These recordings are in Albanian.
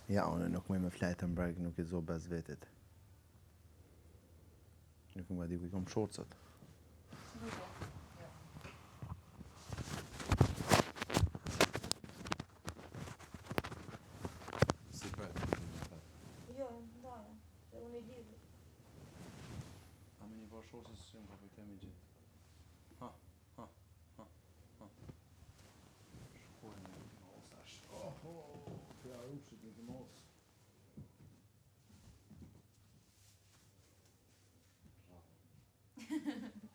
Ja, unë nuk më flajtë në breg, nuk I zo bez vetit. Nuk më di ku I kom shorcat. Si breg? Jo, ndaja, se unë I lidhë. A me një par shorcës që më ka pëjtemi gjithë. Ha. Shkojnë në mosash. Pja rupshit në të mos.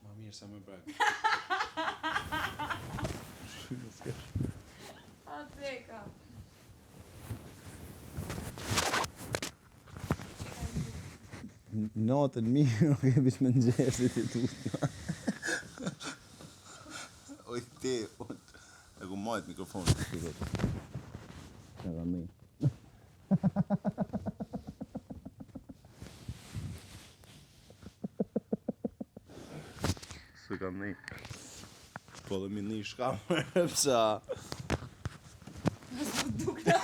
Ma mirë se më breg. A teka. Natën mirë, nuk e bish me nxesit I tutma. Oj, te, e ku majt mikrofonin, shkikot. Që nga mi. Së kam nej. Po dhe mi një shkamë, pësa. Duk në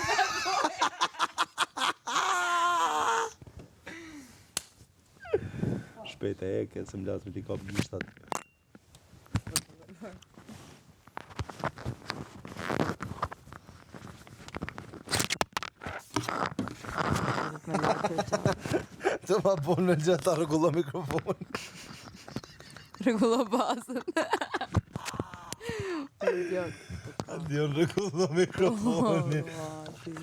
Shpejt e eke, se m'las me t'i kap gishtat. Të ma bon me gjithë ta rregullo mikrofon. Rregullo bazën. Dion rregullo mikrofonin.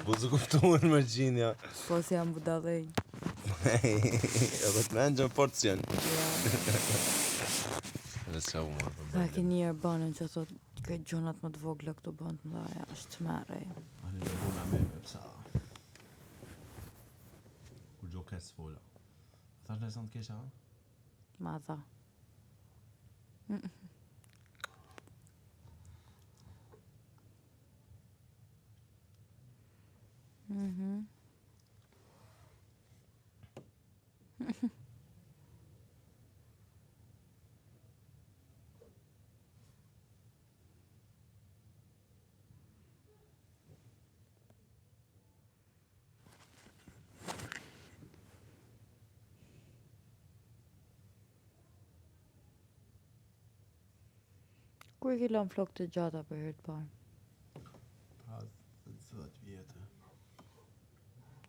Po zë kuptuan më gjinja. Po si jam budallëj. Edhe të menjën porcion. Dhe se u marrë për Sa ke një banën që thot këtë gjonat më të vogla këtu bën të ndaja, është çmerrej. Ani në buna me pësa. Kur gjo kes fola. Thash leson të kesha, ha? Ma tha. Kur I ke lënë flokë të gjata për herë të parë? Pra, 10 vjetë.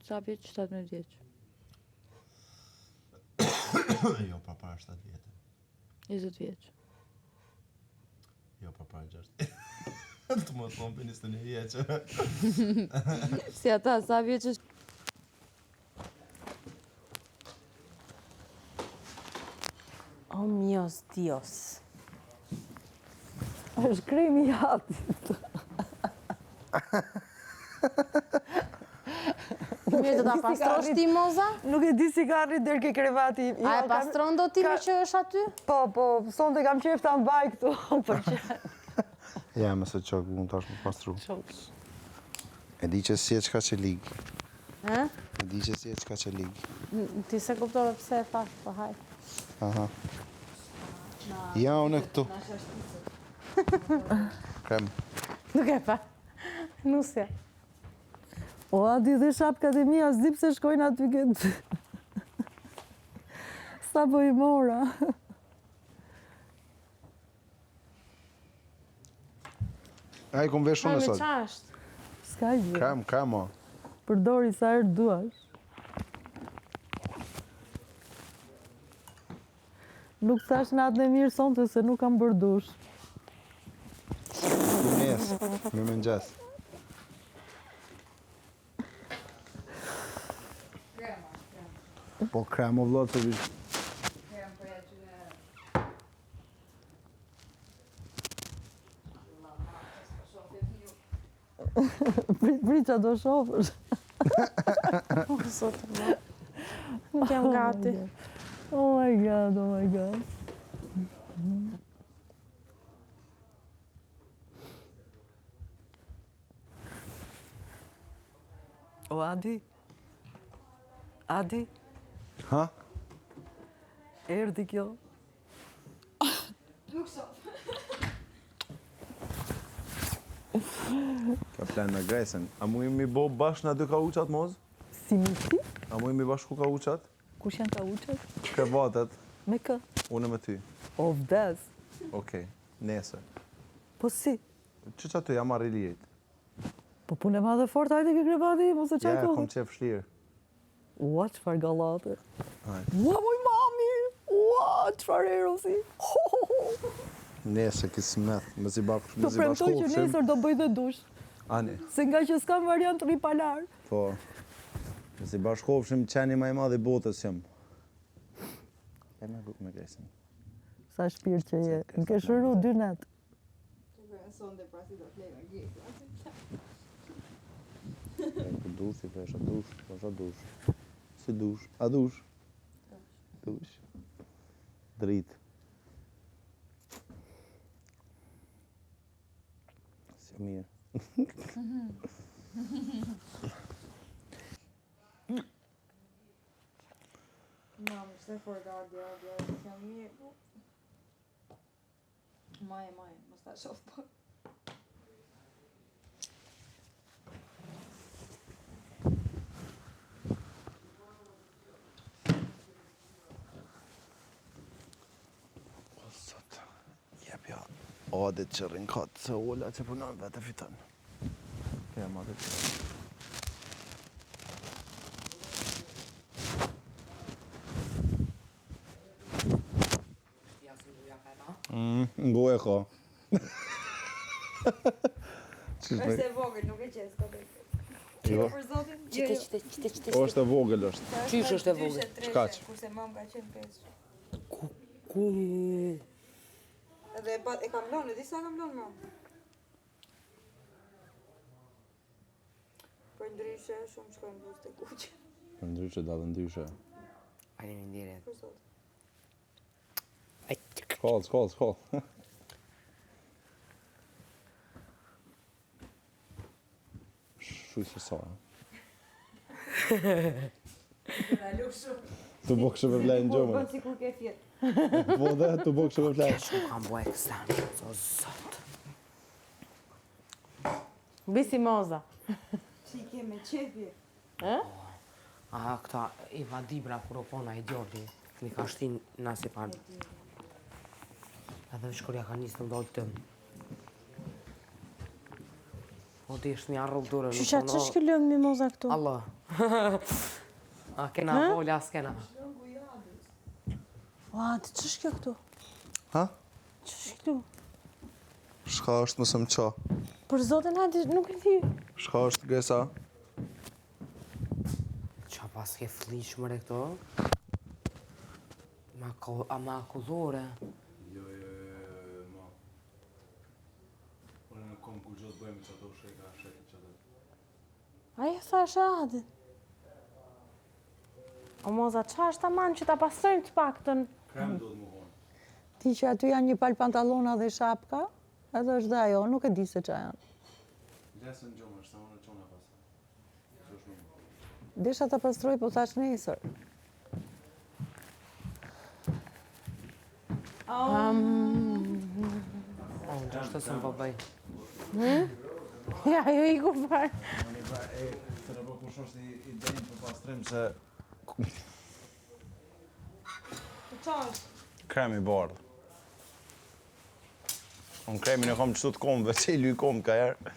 Sa vjeç? 17 vjeç. Jo, pra para 7 vjetë. 20 vjeç. Jo, pra para 6. Të më thonë për 21 vjeqë. Si ata, sa vjeç është? Oh, mios Dios. Është kremi I hatit. Mirë të ta pastrosh ti, Moza? Nuk e di si ka arrit deri ke krevati. A e pastron do ti me që është aty? Po, sonte kam qef ta mbaj këtu. Për që. Ja, mëse qok, mund tash më pastru. E di që si e qka që ligë. E? E di që si e qka që ligë. Ti se kuptove pse e thash, po hajt. Aha. Ja, unë e këtu. Krem. Nuk e pa. Nusja. O, Adi dhe Shap Akademia, s'di pse shkojnë aty këtë. Sa po I mora. A I kom vesh unë e Me sot. qa është? S'ka gjë. Krem, o. Përdori sa herë duash. Nuk thash natën e mirë sonte se nuk kam bërë dush. Mes, mirë mëngjes. Po krem o vllot se vish. Prit qa do shofësh. O, zotë më. Nuk jam gati. Oh my god, oh my god. O, Adi? Adi? Ha? Erdi kjo? Ka plan me Gresën. A mu mi bo bashkë në dy kauqat, moz? Si misi? A mu mi bashku kauqat? Kush janë kauqet? Ke vatet, Me kë? unë me ty. O vdes. Okej, nesër. Po si? Që aty jam marrë i lijet? Po punë e madhe fort, hajde ke krevati, mos e qaj Ja, kom kohë. qef shlirë. Ua, qëfar gallate. Hajde. Ua, moj mami! Ua, qëfar erosi. Nesër kisë meth, më si Të bashku premtoj që ofshim. nesër do bëj dhe dush. Ani, Se nga që s'kam variant ripalar. po. Më si bashku ofshim qeni ma i madhe i botës jam. E me Gresën. Sa shpirt që je. Më ke shëru 2 net. Ku dush, i fesha dush, fesha dush. Si dush? A dush? Dush. Drit. Si mirë. Mamă, stai fără de audio, și-am mie... Mai, mă stai așa, bă. Sot, jepja adit që rinkat se ola që punon vete fiton. Kem adit. Ngoje ka. Është e vogël, nuk e qes këtë. Jo, Për zotin, Qite. është e vogël është. Qysh është e vogël? Çkaq? Kurse mam ka qenë 5. Ku? Edhe e kam lënë, disa kam lënë mam. Për ndryshe, shumë shkojnë buzë të kuqe. Për ndryshe, dalë ndryshe. Hajde në ndire. Për zotin. Skål. Shuj se sa. Të bo kështë me vlejnë gjëmë. Bënë si kur ke fjetë. Po dhe, të bo kështë me vlejnë. Shumë kam bua e kësani, o zot. Bisi moza. Që i ke me qefje. Aha, këta i vadibra kur o pona i Gjordi. Mi ka shtin nasi panë. Edhe shkoria ka njësë në dojtë tëmë. O të ishtë një arrull dure. Qysha, që është këllën mimoza këtu? Allah. A, kena volja, s'kena. Ua, që është kjo këtu? Ha? Që është këtu? Shka është mësë më qa? Për zotin, hajde, nuk e di. Shka është Gresa? Qa pas ke flishmëre këto? Ma akullore. Jo, ma. Unë në kom ku gjithë bëjmë që ato sheka që ato. Aja thash hajde. O moza, qa është ta manë që ta pasojmë të paktën? Krem do të më honë. Ti që aty janë një palë pantalona dhe shapka, edhe është dhe ajo, nuk e di se qa janë. Lesën gjomë është, sa unë e qona pasë. Që është më. Desha të pastroj, po thash nesër. O, në gjashtë të së më bëbëj. Ja, jo i ku farë. Unë i ba, të në bërë kush është i dejnë për pastrim se... Qa është? Kremi bardhë. Unë kremin e kom qëtu të komë, veç e luj komë ka herë.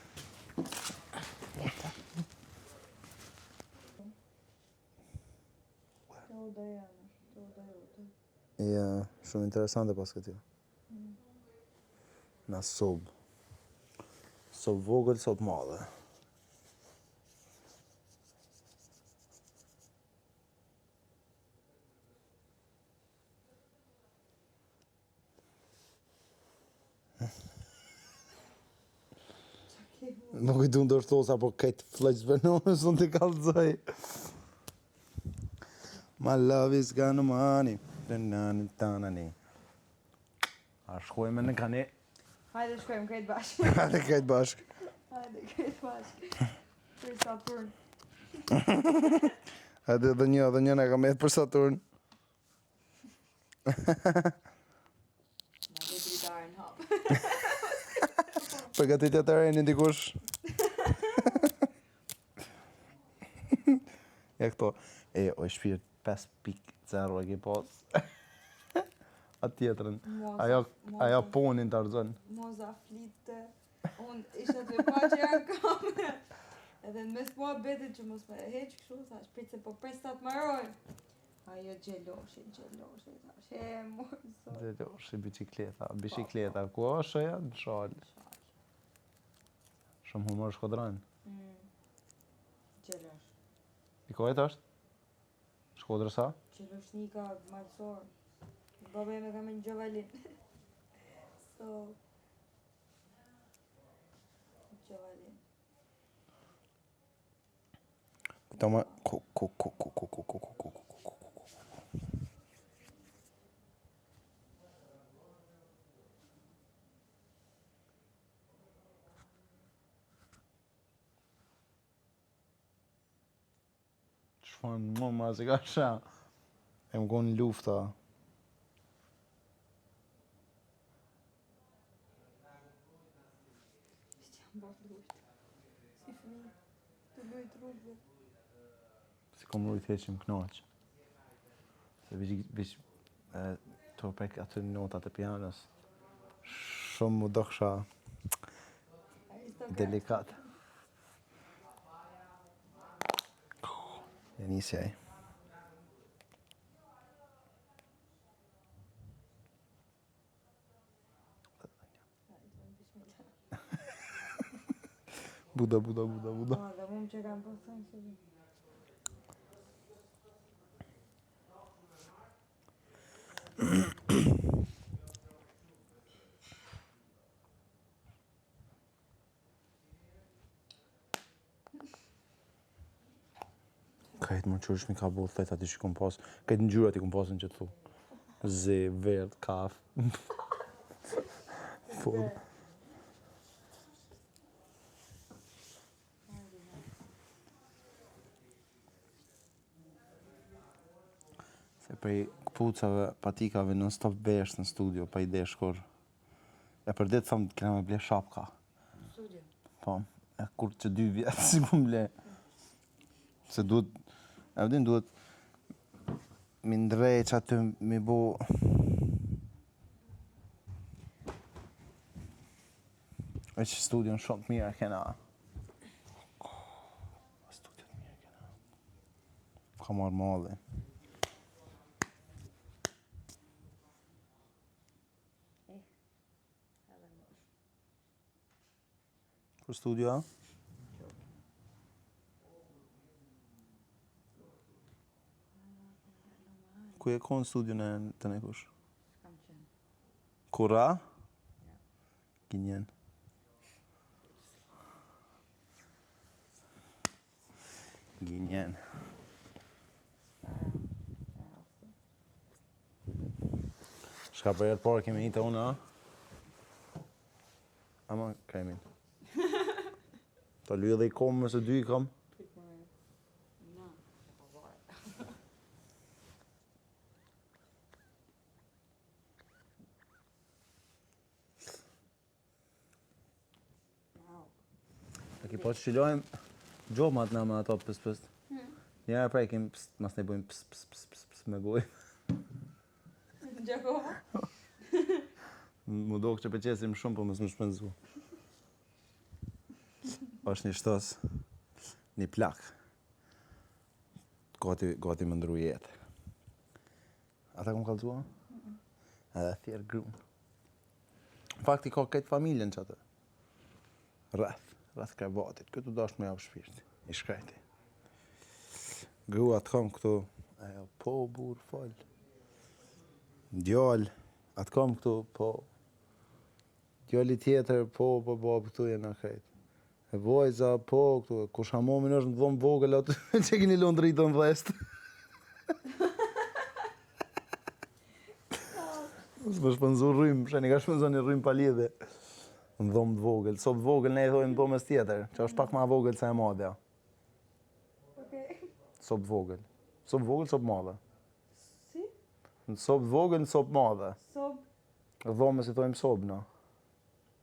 Ja, shumë interesante pas këtjo. Na sobë. Sobë vogël, sobë madhe. Nuk i du ndërthos apo këtë fleqve nënës unë t'i kalëzoj. My love is gonna money. Tanani. A shkojme në kani. Hajde shkojmë krejt bashkë. Hajde këtë bashkë. Hajde krejt bashkë. Për Saturn. Hajde dhe një në kam jetë për Saturn. Hajde dritarën hapë. Përgatitja të rejnë dikush. E këto. O i shpirt 5.0 e ki pas. Atë tjetërën. Ajo ponin të arzën. Moza flitte, unë isha të pa që janë kamerë. Edhe në mes mua betit që mos me heq kështu, thash, prit se po pres ta të maroj. Ajo gjeloshi, thash, moj zot. Gjeloshi, bicikleta. Ku është ajo? Në shalë. Shumë humor Shkodran. Gjelosh. I kojt është? Shkodrë sa? Gjeloshnika malsor. Baba me kam në Gjovalin. So... Gjovalin. Toma... Çfarë më se ka sha? E më konë lufta. Si fëmijë, të lujt rrugëve. Si kom rujt heqim knaq. Se vish të prek aty notat e pianos. Shumë mu doksha delikat. E nisjaj. Buda. Dhe mund që kam pësën që di. Kajt më qërsh mi ka bot thejt ati që kom pas. Kajt në gjyrat i kom pasën që të thu. Zi, verd, kaf. Fod. Se prej këpucave, patikave, non stop vesh në studio, pa ide shkur. E për ditë thëmë, kena me ble shapka. Studio. Po, e kur që 2 vjetë si ku mble. Se duhet, e vëdin duhet mi ndrej që aty mi bo... E që studion shumë të mirë kena. Studion të mirë kena. Ka marrë malli. Për studio, a? Ku e konë studion e të nekush? Kam qenë. Kura? Gjenjen. Gjenjen. Shka për jetë parë kemi hitë unë, a? Ama, kemi. Ta lyë dhe i kom, mëse 2 i kom. E ki po që qilojmë gjomat na me ato pës. Njëra prejkim pës, mas ne bojmë pës me gojë. Gjakova? Mu do që pëqesim shumë, po mësë më shpenzu. është një shtos, një plak. Gati më ndru jetë. Ata kom kalzua? Edhe thjerë grunë. Në fakt i ka këtë familjen që atë. Rreth kravatit. Këtu dash me javë shpirti. I shkreti. Grua të kam këtu. Ajo, po, burë, fal. Djallë. Atë kam këtu, po. Djalli tjetër, po, këtu jena krejt. E vojza, po, këtu. Kur shamomin është në dhomë vogël, atë që kini lonë dritën vlest. Më shpënzu rrymë, sheni ka shpënzu një rrymë palidhe. Në dhomë të vogël. Sop vogël ne i thojmë dhomës tjetër, që është pak ma vogël se e madhja. Sop vogël. Sop vogël, sop madhe. Si? Në sop vogël, në sop madhe. Sob, Dhomës i thojmë sop, no.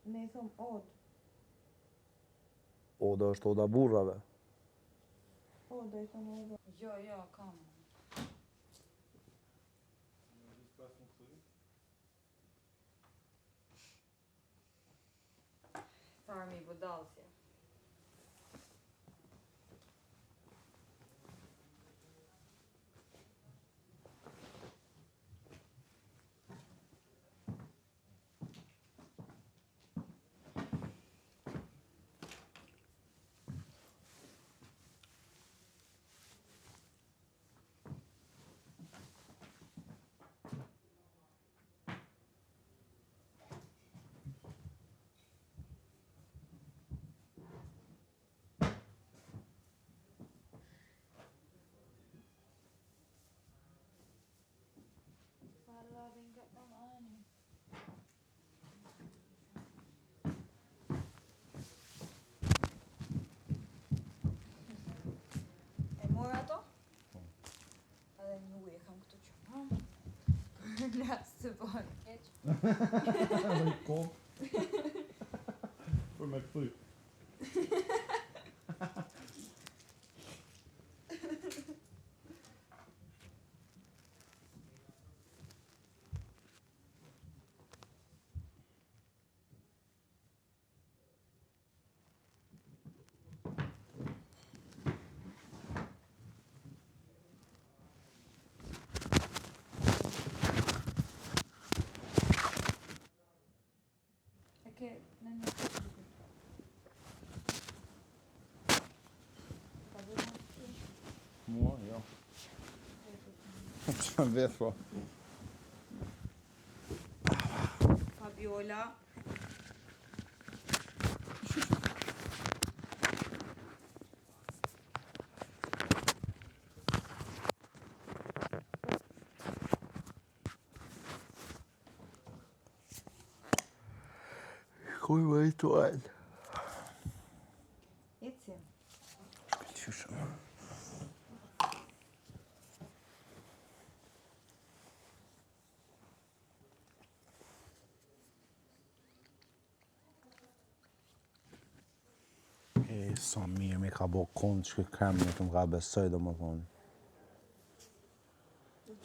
ne i thom od. Oda është oda burrave. O, do i thonë oda. Jo, kam. Farmi budalësje. E mora ato? Edhe një ujë kam këtu që. Las të bëjnë keq. Për me këthuj. Mua, jo. Që vetë po. Fabiola. Kuj më i tuajt. Eci. Qyshëm. Sa mirë mi ka bo kondë që krem në të më ka besoj do më thonë.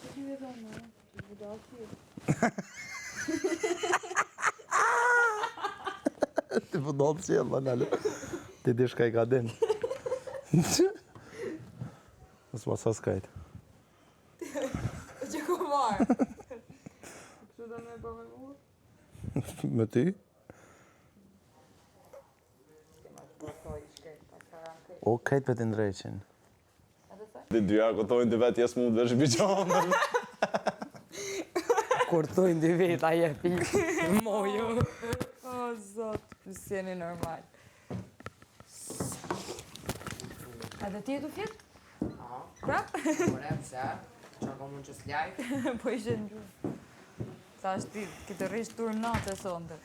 Që me thonë, që budalësje. Ti përdojnë qëllë, banale. Ti di shka i ka din. Nësë ma sa s'kajt. Që ku marë? Kështu do me bë me mua? Me ty? O, kajt për të ndreqin. Dhe dy arkotojnë dy vetë jesë mund dhe shbiqonë. Kur tojnë dy vetë, aje pikë, moju. O, zot, s'jeni normal. A dhe ti e tu fjetë? Prap? Ore, pse? Qa ka mund që s'ljaj? Po ishe në gjurë. Sa është ti, këtë rishë turë natë e sonde.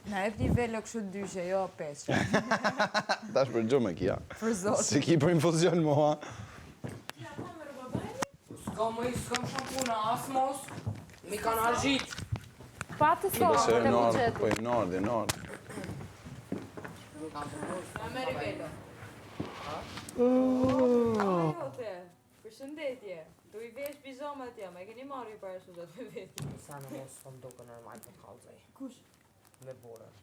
Na e një velo kështu dyshe, jo 5. Ta është për gjumë e kja. Për zot. Se ki për infuzion mua. S'ka më i s'kam shampuna, as mos. Mi kanë argjit. Pa të Po se sotë, e të nardë, buqetit. po i nardë, i nardë. Ja meri velo. Jote, përshëndetje. Tu i vesh pijama tja, me keni marrë i parashutët me veti. Sa në mos s'kom duke normal të kalzaj. Kush? Me borën.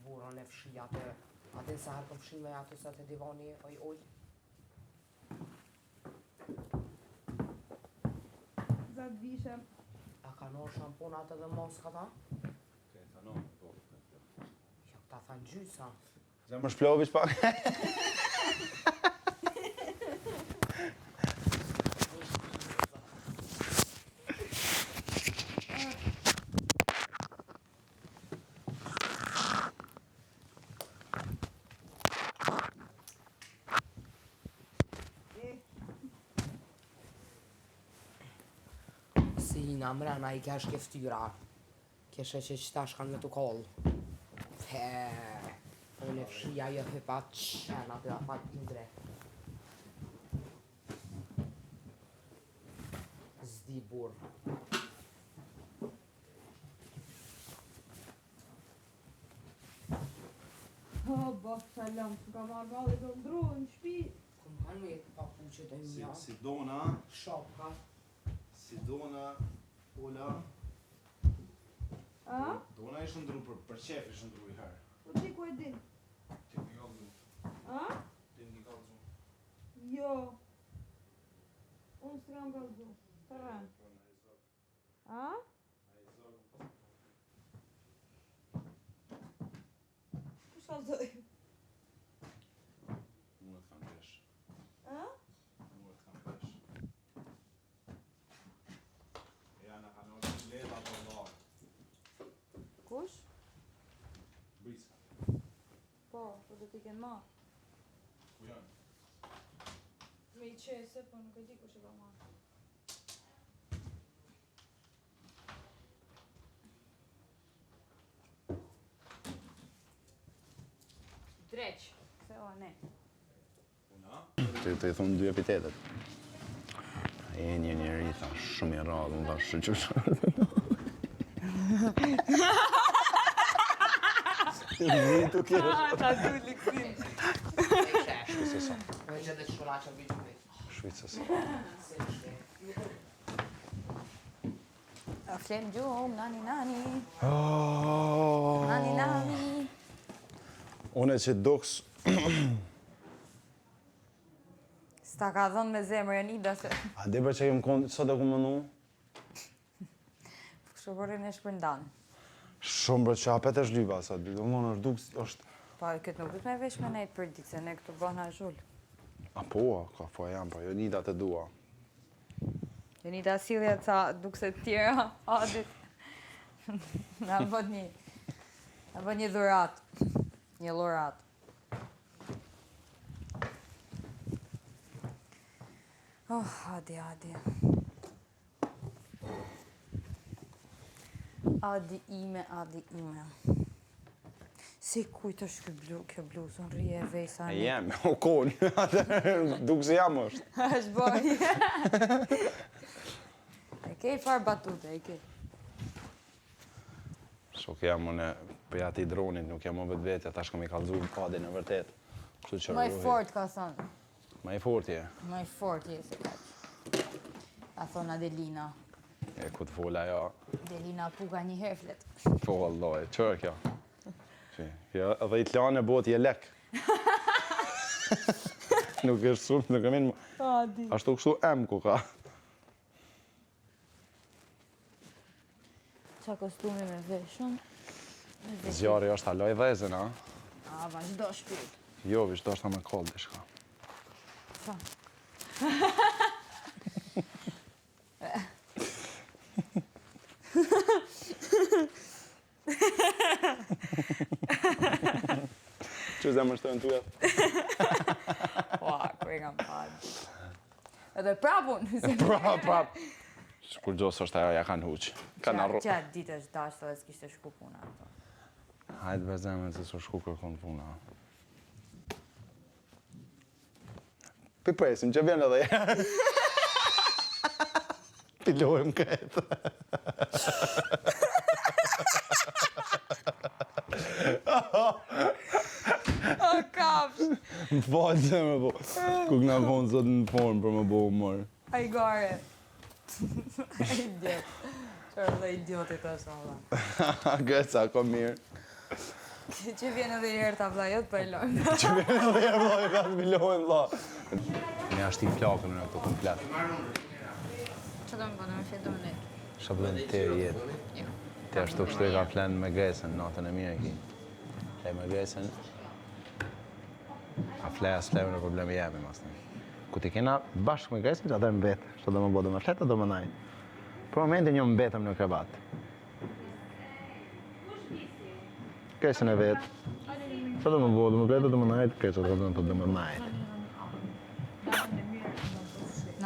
Borën e fshi atë. Atë sa herë kom fshi me atë sa të divani oj. Zat vishem. A ka nërë shampunat edhe moska ta? Jo, ta thanë gjysa. Gja më shplovish pak. Si na mrena i kesh ke ftyra. Keshe që qëta shkan me të kollë. Unë e fshia jo hypa qena të afat indre. Zdi burë. baf salam, s'ka marrë malli do ndruhe në shpi. Kom kanë me jetë papuqet e mja. Si dona, Shopka. si dona, Ola. A? Dona ishte ndru për qef ishte ndru I herë. Po ti ku e din? Ti më kallzu. A? Ti më kallzu. Jo. Unë s'kam gazdu. Të rënë. A? Kush kallzoj? Mua të kam pesh. A? Mua të kam pesh. Ja, na kanë orë leta për lorë. Kush? Briska. Po do t'i kenë marrë. Ku janë? Me I qese, po nuk e di kush e ka marrë. Dreq. Se o ne. Una? Të I thunë dy epitetet. E një njeri, thash, shumë I radhë, unë thash, që Vitu kërë. Ta du liksin. Shvicësa. Me gjede të shkolla vitu me. Shvicësa. A flem gjumë, nani nani. Oh. Nani nani. Unë që duks, Sta ka dhënë me zemër e Nida se... a di për që jem konë, sot e ku mënu? Shëpërin e shpërndan. Shumë për që apet e shlyba, sa dy, do mënë është duks, është... Pa, këtë nuk dhët me vesh me nejtë për ditë, se ne këtu bëhna zhullë. A po, ka po jam, po jo Nida të dua. Jo Nida silja ca dukse të tjera, adit. Na bët një dhurat, një lurat. Oh, Adi. Adi ime. Si kujt është kjo bluzë, unë rije e vejsa E jem, o konë, duks jam është. është boj. E kej farë batute, e kej. Shok jam unë për ati dronit, nuk jam o vetë vetja, tash kam I kallzu padin e vërtet. Kështu që Maj ruhi. fort ka thonë. Ma I fort je. Maj fort je se kaq. Ka thonë Adelina. E ku të fola ja. Adelina puka një herflet. Po vallaj, qërë kjo? Kjo edhe Itlane bëhet je lek. Nuk është shumë, nuk e minë... Adi. Ashtu kështu em ku ka. Qa kostumi me veshën? Zjarri është haloj dhezën, a? A, vazhdo shpirt. Jo, vish do është me kollë dishka. Sa? Që zemë është të në tuja? Ua, kur e kam parë. Edhe prapun. Prap. Kur gjosë është ajo, ja kanë huqë. Kanë arru... Qa ditë është dashtë dhe s'kishte shku puna. Hajde be zemë se s'u shku kërkon puna. Pipresim që vjen edhe herë. Pilojmë këtë. O, kafsh! Më falë që me po. Ku këna konë sot në formë për me bo humor. A I gare. Idiot. Qërë dhe idiotit është, Allah. Gëca, ko mirë. Që vjen edhe i herë ta vlajot, për e lojmë. Që vjen edhe herë, vla, e ka të pilojmë, vla. Me ashtë I plakën në këto komplet. Që do më bënë, më fjetë më nejtë? Shabë dhe të jetë. Jo. Të ashtu kështu I ka flenë me Gresën, natën e mirë e ki. E me Gresën, a flejë në problemi jemi, mas të. Ku ti kena bashkë me Gresën, që atër më betë, që do më bodë me fletë, do më najtë. Për momentin një më betëm në krebat. Gresën e vetë, që do më bodë me fletë, do më najtë, Gresën do më najtë.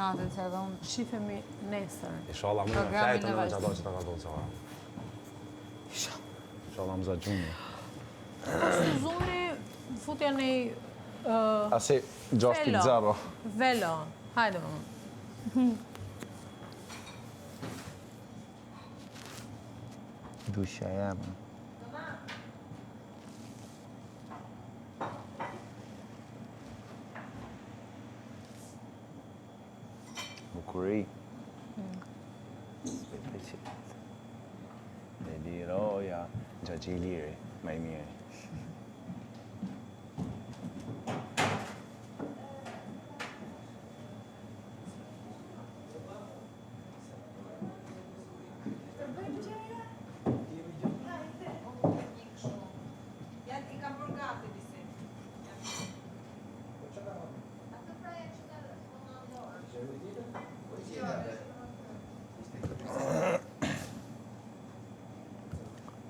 Natën se edhe unë shifemi nesër. Inshallah më në Programin fletë e në vazhdim. që ato që ta ka do të qa. Inshallah më za gjumi. Zuni futja një Asi 6.0. velo. Hajde më. Dusha jam. Bukuri. S'pe pëlqet. Deliroja, Gjaxhi Liri, më i miri.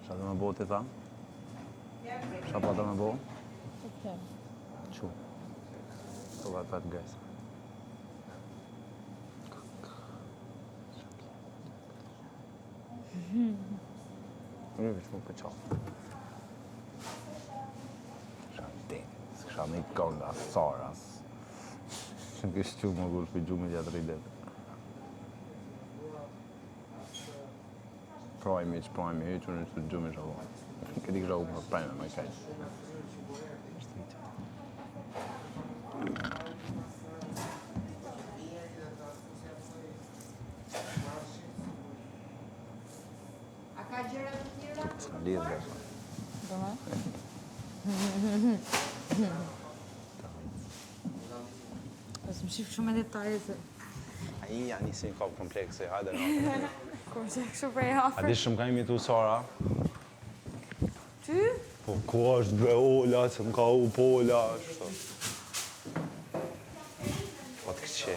Qa do me bo ti tham? Qa pa do me bo? Qu? Të vaj pat gajs. Në veç mu për qalë. Qa din, s'kësha me i konga, saras. Që në kështë që më gush për gjumë gjatë rridet. Prajmi, që në që të gjumë i shabon. Këti kësha u për prajme më i kajtë. A ka gjëra të tjera? S'ka lidhë gërë. Pas më shif shumë detaje se. A i janë si ka komplekse, hajde në. Kur se kështu prej A afër. di shumë ka imitu Sara? Ty? Po, ku është bre Ola, se më ka u Pola, shto. Po të këqe.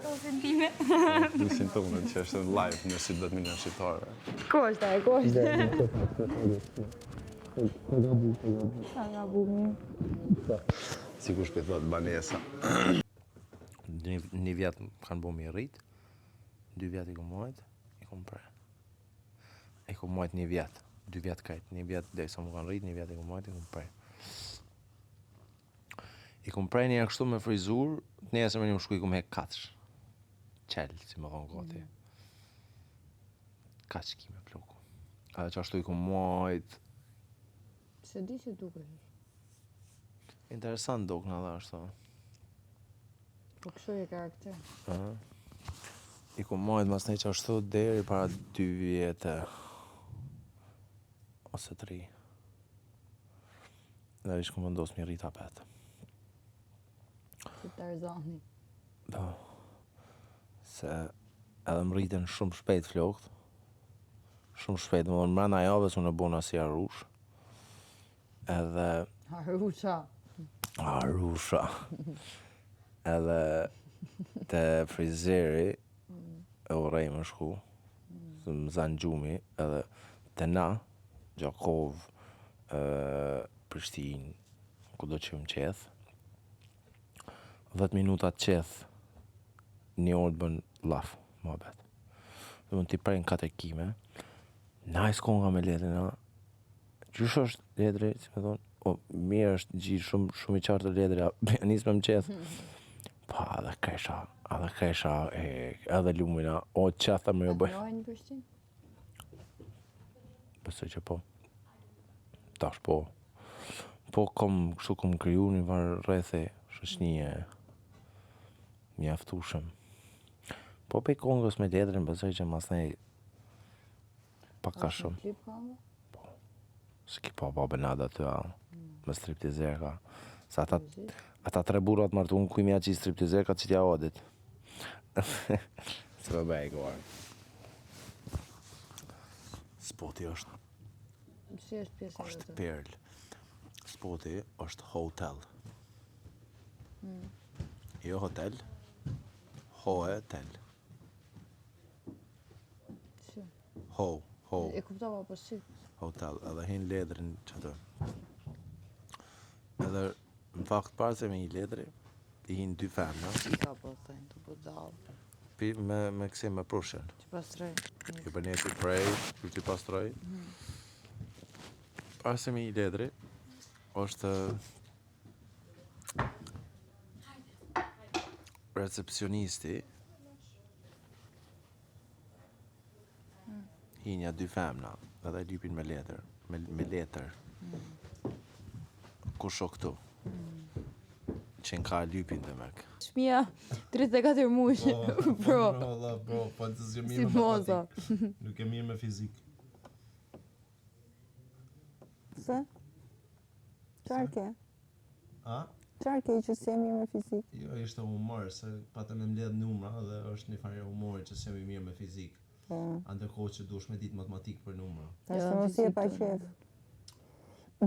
Do sentime. Dusin të më që është në live në 10 milion shqiptarë. Ku është ai? Ku është? Ka bumi. Si kush për thot banesa. Një vjet kanë bo mi rrit, 2 vjet i ku mojt, i ku mpre. I ku mojt 1 vjet, 2 vjet kajt, 1 vjet dhe sa më kanë rrit, 1 vjet i ku mojt, i ku mpre. I ku mpre njerë kështu me frizur, të nesër me një më shku i ku me hek katsh. Qel, si më thonë goti. Katsh ki me ploku. A dhe që ashtu i ku mojt. Se di që duke. Interesant dok në dhe ashtu. Po kështu e karakter. I ku mojt mas ne që ashtu deri para 2 vjetë. Ose 3. Dhe ish ku vendos mi rrit apet. Si Tarzani. Do. Se edhe më rriten shumë shpejt flokt. Shumë shpejt, më thonë mrena javës unë e bona si arush. Edhe Harusha. arusha. Edhe te frizeri e urej më shku. Se më zanë gjumi, edhe te na, Gjakov, Prishtinë, kudo që më qeth. 10 minuta të qeth, 1 orë të bën laf, muhabet. Dhe mund t'i prejnë 4 kime. Nice konga me letrina. Qysh është letri, si me thonë? O, mirë është gjithë shumë i qartë letri, nisë me më qeth. Pa, edhe kesha, edhe lumina, o qetha më jo bëj. Njohen në Prishtinë? Besoj që po. Tash po. Po kështu kom kriju një varë rrethi, shoqënie mjaftueshëm. Po pe kongës me letrin, besoj që mas nej pak ka shumë. Klip kongë? S'ki pa Benada ty a, me striptizerka. Sa ata 3 burrat martuan ku i mja qi striptizerka që t'ja odit. Se më bëj gorë. Spoti është Si është pjesa e vetë? perl. Spoti është hotel. Jo hotel, hotel. Si? Ho. E kuptova po si? Hotel, edhe hin ledrin që të. Edhe në fakt parë se me një ledri, i hin 2 femna, Ka po thënë, të po dallë. me kësi me prushen. Që pastroj. I bërnje që prej, që pastroj. Parë se me një ledri, është recepcionisti, hinja 2 femna, edhe lypin me letër, me letër. Kush o këtu? Qenë ka lypin dhe mek. Shmija 34 mush. Bro. Bro, po të zgjë Si moza. Nuk e mirë me fizik. Se? Qarë ke? A? Qarë ke që si e mirë me fizik? Jo, ishte humor, se patëm me mbledh numra dhe është një farë humori që s'jemi mirë me fizik. Ndërkohë që duhesh me ditë matematik për numra. Ashtë mos je pa qef.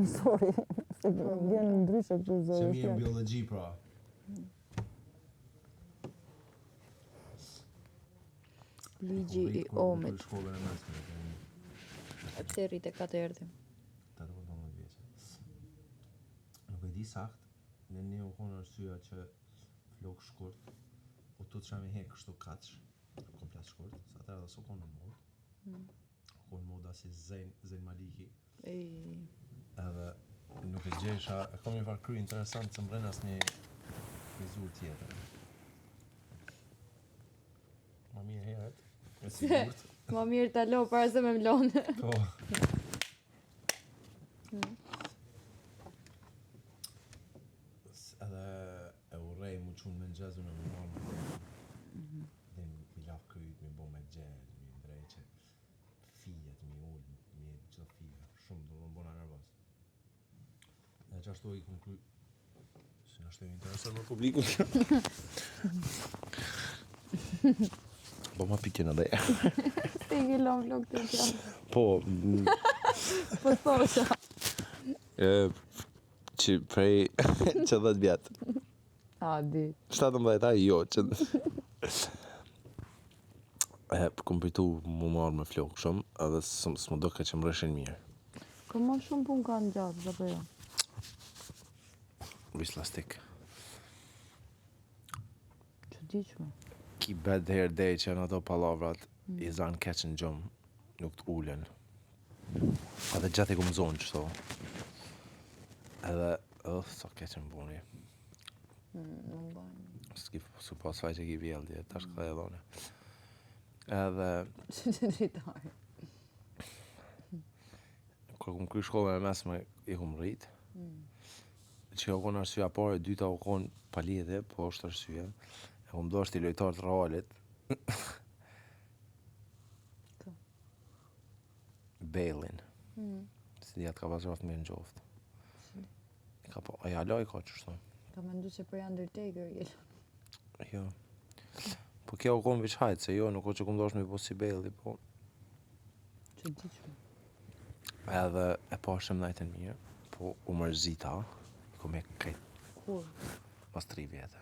Sorry, se vjen ndryshe këtë Që zërë. mirë në biologji pra. Ligji i Kur omit. për shkollën e mesme. E pse rrit e 4 erdhi. 18 vjeçë. Nuk e di sakt, në një u konë arsyeja që flok shkurt, u tu të shami hek kështu kaç, komplet shkurt, sa atëra dhe s'u konë në mod. Konë moda si Zen Maliki. Edhe nuk e gjesha, e kom një farë kry interesant që mbren as një frizur tjetër. Ma mirë heret, e sigurt. Ma mirë ta lo para se me mlonë. Po. Edhe e urrej mu qunë me nxezun e më normë. Dhe mi laf kryt, mi bo me gjell, mi ndrejqe. Fijet, mi ullë, mi qdo fija. Shumë do më bona nervos. Dhe që ashtu i kom kry... Si në ashtu i interesën me publikun. Po ma pikje në dhe. Te i lom vlog të tjanë. Po, Po thosha. që prej që 10 vjetë. A, di. 17 jo, që... Kom pritu mu marrë me flokë shumë, edhe s'më do ka që më rëshin mirë. Ka ma shumë pun ka në gjatë, apo jo? Vis lastik. Që diqme. Ki bed her day që në ato palavrat i zanë keqën gjumë, nuk të ullen. Edhe gjatë i kom zonë qëto. Edhe, sa keqën buni. Nuk bajnë. S'ki su pas faj që ki vjeldje, tash këta e dhone. Edhe, Që që dritarë. kër kom kry shkollën e mesme, i kom rrit. Që u konë arsyeja pare, dyta u konë palidhe, po është arsyeja. E kom do është i lojtarë të Realit. Bailin. Si di atë ka pas raftë mirë në gjoftë. I ka po, aja loj ka qështu. Ka mendu se për Undertaker jelë. Jo. Po kjo u konë viç hajtë, se jo, nuk o që kom do është me po si Bailey, po. Që diqme. Edhe e pashëm najten mirë, po u mërzita, i kom e krejt Kur? pas 3 vjetë.